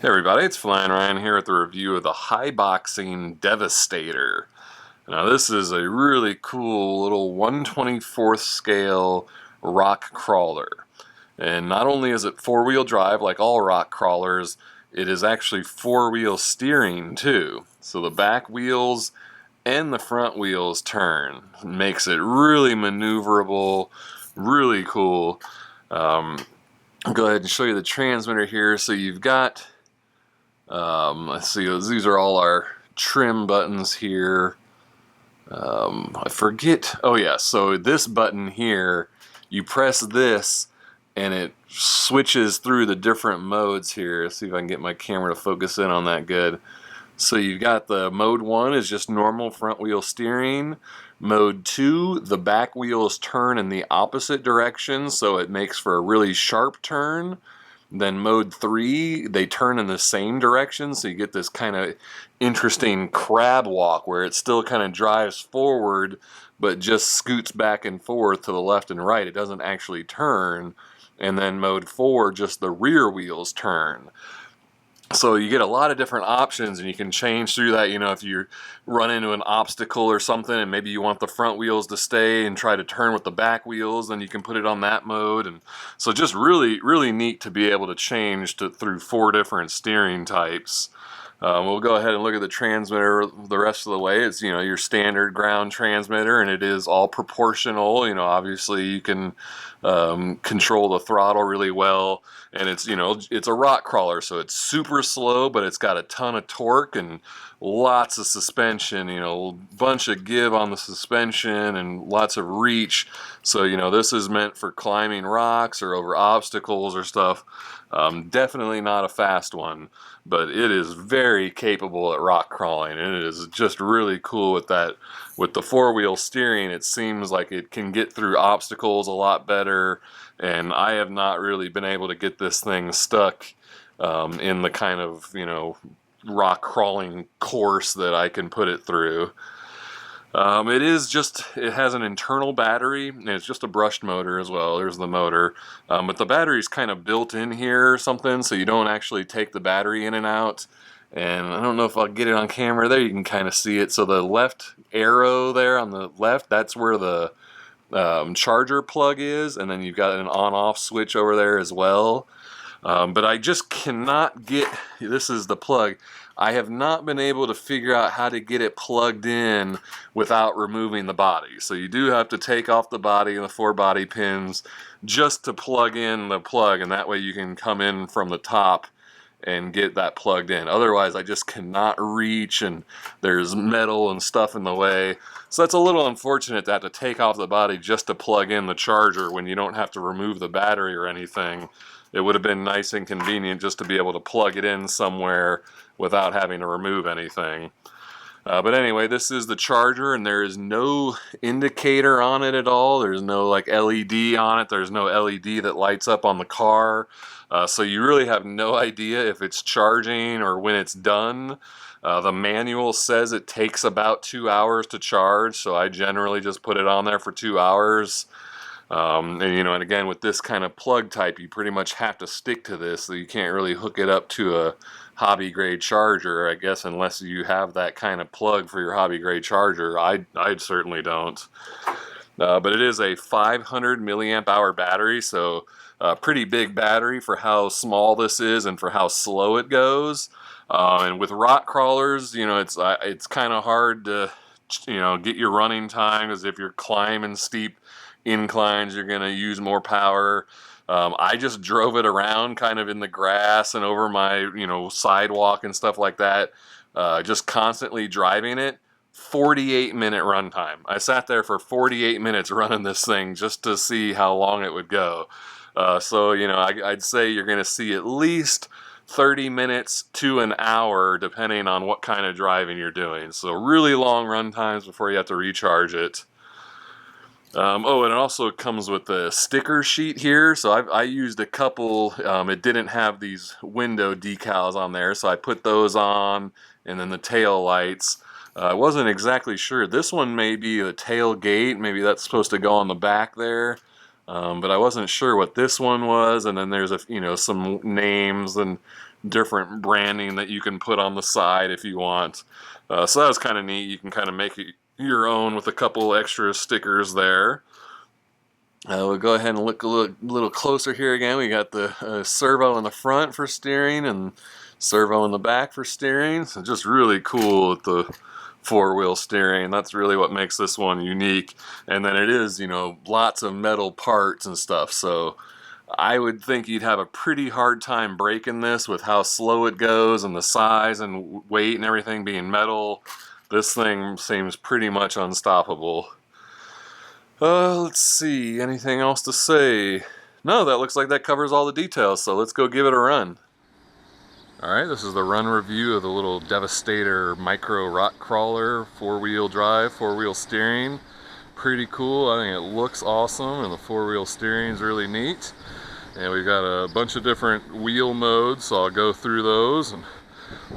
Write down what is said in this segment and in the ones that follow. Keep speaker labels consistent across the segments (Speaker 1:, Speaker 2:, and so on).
Speaker 1: Hey everybody, it's Flyin Ryan here with a review of the Haiboxing Devastator. Now this is a really cool little 1/24th scale rock crawler. And not only is it four-wheel drive like all rock crawlers, it is actually four-wheel steering too. So the back wheels and the front wheels turn. It makes it really maneuverable, really cool. I'll go ahead and show you the transmitter here. So you've got let's see, these are all our trim buttons here. I forget, oh yeah, so this button here, you press this and it switches through the different modes here. Let's see if I can get my camera to focus in on that good. So you've got the mode 1 is just normal front wheel steering. Mode 2, the back wheels turn in the opposite direction, so it makes for a really sharp turn. Then mode 3, they turn in the same direction, so you get this kind of interesting crab walk where it still kind of drives forward, but just scoots back and forth to the left and right. It doesn't actually turn. And then mode 4, just the rear wheels turn. So you get a lot of different options, and you can change through that. You know, if you run into an obstacle or something and maybe you want the front wheels to stay and try to turn with the back wheels, then you can put it on that mode. And so just really neat to be able to change through 4 different steering types. We'll go ahead and look at the transmitter the rest of the way. It's, you know, your standard ground transmitter, and it is all proportional. You know, obviously you can control the throttle really well, and it's, you know, it's a rock crawler, so it's super slow, but it's got a ton of torque and lots of suspension, you know, a bunch of give on the suspension and lots of reach. So, you know, this is meant for climbing rocks or over obstacles or stuff. Definitely not a fast one, but it is very capable at rock crawling, and it is just really cool with that. With the four-wheel steering, it seems like it can get through obstacles a lot better, and I have not really been able to get this thing stuck in the kind of, you know, rock crawling course that I can put it through. It has an internal battery, and it's just a brushed motor as well. There's the motor. But the battery's kind of built in here or something, so you don't actually take the battery in and out. And I don't know if I'll get it on camera there. You can kind of see it. So the left arrow there on the left, that's where the charger plug is. And then you've got an on-off switch over there as well. But I just cannot get, this is the plug, I have not been able to figure out how to get it plugged in without removing the body. So you do have to take off the body and the 4 body pins just to plug in the plug, and that way you can come in from the top and get that plugged in. Otherwise, I just cannot reach, and there's metal and stuff in the way. So that's a little unfortunate to have to take off the body just to plug in the charger when you don't have to remove the battery or anything. It would have been nice and convenient just to be able to plug it in somewhere without having to remove anything. But anyway, this is the charger, and there is no indicator on it at all. There's no like LED on it. There's no LED that lights up on the car. So you really have no idea if it's charging or when it's done. The manual says it takes about 2 hours to charge, so I generally just put it on there for 2 hours. And you know, and again, with this kind of plug type, you pretty much have to stick to this, so you can't really hook it up to a hobby grade charger, I guess, unless you have that kind of plug for your hobby grade charger. I certainly don't. But it is a 500 milliamp hour battery, so a pretty big battery for how small this is and for how slow it goes. And with rock crawlers, you know, it's kind of hard to, you know, get your running time, because if you're climbing steep inclines, you're going to use more power. I just drove it around kind of in the grass and over my, you know, sidewalk and stuff like that, just constantly driving it. 48-minute runtime. I sat there for 48 minutes running this thing just to see how long it would go. So, you know, I'd say you're going to see at least 30 minutes to an hour depending on what kind of driving you're doing. So really long run times before you have to recharge it. Oh, and it also comes with a sticker sheet here. So I used a couple. It didn't have these window decals on there, so I put those on, and then the tail lights. I wasn't exactly sure. This one may be a tailgate. Maybe that's supposed to go on the back there. But I wasn't sure what this one was. And then there's some names and different branding that you can put on the side if you want. So that was kind of neat. You can kind of make it your own with a couple extra stickers there. We'll go ahead and look a little closer here again. We got the servo in the front for steering and servo in the back for steering. So just really cool with the four-wheel steering. That's really what makes this one unique. And then it is, you know, lots of metal parts and stuff. So I would think you'd have a pretty hard time breaking this with how slow it goes and the size and weight and everything being metal. This thing seems pretty much unstoppable. Let's see, anything else to say? No, that looks like that covers all the details, so let's go give it a run. Alright, this is the run review of the little Devastator micro rock crawler, four-wheel drive, four-wheel steering. Pretty cool. I think it looks awesome, and the four-wheel steering is really neat. And we've got a bunch of different wheel modes, so I'll go through those and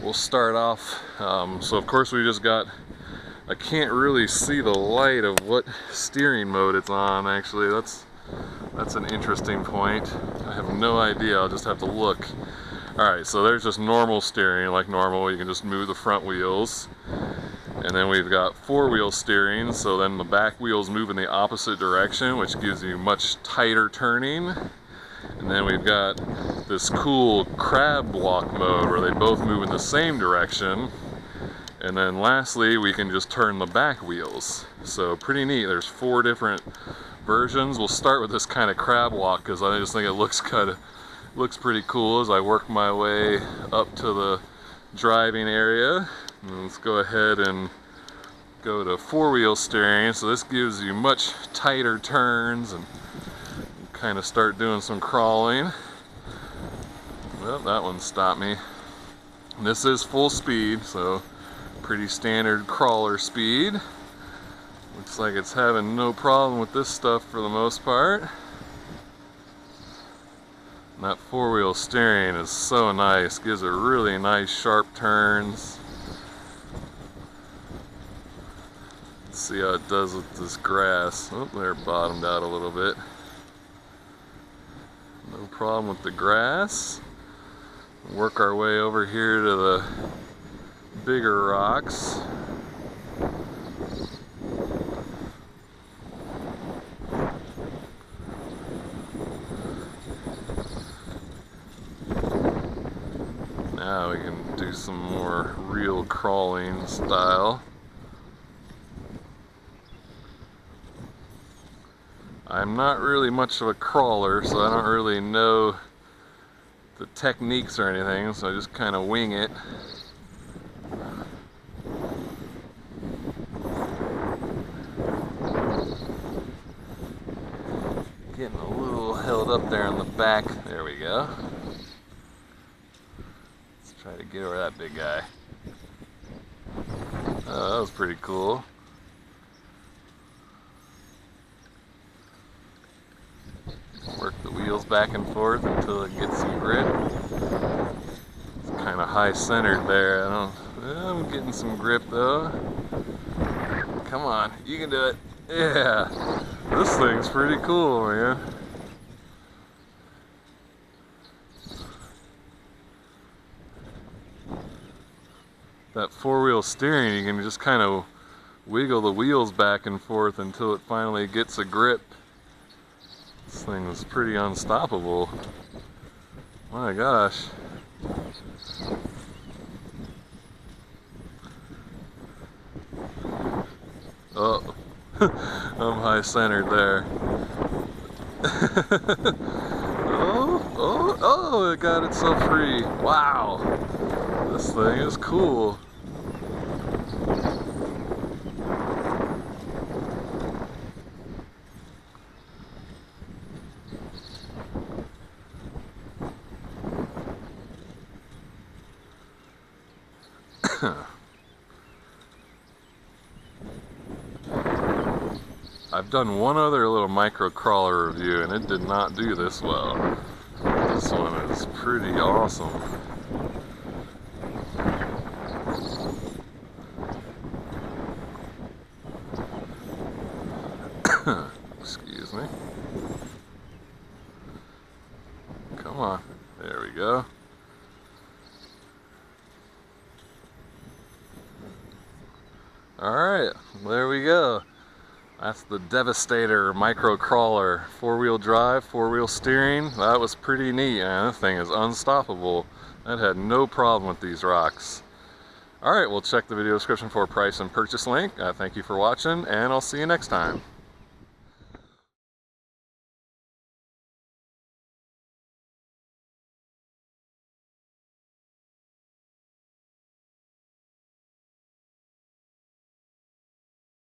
Speaker 1: we'll start off. So of course we just got, I can't really see the light of what steering mode it's on actually. That's an interesting point. I have no idea, I'll just have to look. Alright, so there's just normal steering, like normal, you can just move the front wheels. And then we've got four-wheel steering, so then the back wheels move in the opposite direction, which gives you much tighter turning. And then we've got this cool crab walk mode where they both move in the same direction. And then lastly, we can just turn the back wheels. So pretty neat. There's 4 different versions. We'll start with this kind of crab walk because I just think it looks pretty cool as I work my way up to the driving area. And let's go ahead and go to four-wheel steering. So this gives you much tighter turns and kind of start doing some crawling. Well, that one stopped me. And this is full speed, so pretty standard crawler speed. Looks like it's having no problem with this stuff for the most part. And that four-wheel steering is so nice, gives it really nice sharp turns. Let's see how it does with this grass. Oh, they're bottomed out a little bit. No problem with the grass. Work our way over here to the bigger rocks. Now we can do some more real crawling style. I'm not really much of a crawler, so I don't really know the techniques or anything, so I just kind of wing it. Getting a little held up there in the back. There we go. Let's try to get over that big guy. Oh, that was pretty cool. Work the wheels back and forth until it gets some grip. It's kind of high centered there. I'm getting some grip though. Come on, you can do it. Yeah, this thing's pretty cool, man. That four-wheel steering, you can just kind of wiggle the wheels back and forth until it finally gets a grip. This thing was pretty unstoppable. My gosh. Oh, I'm high centered there. Oh, it got itself free. Wow, this thing is cool. I've done one other little micro crawler review and it did not do this well. This one is pretty awesome. Excuse me. Come on. There we go. Alright, there we go. That's the Devastator micro crawler. 4-wheel drive, 4-wheel steering. That was pretty neat, man. This thing is unstoppable. That had no problem with these rocks. Alright, we'll check the video description for a price and purchase link. Thank you for watching, and I'll see you next time.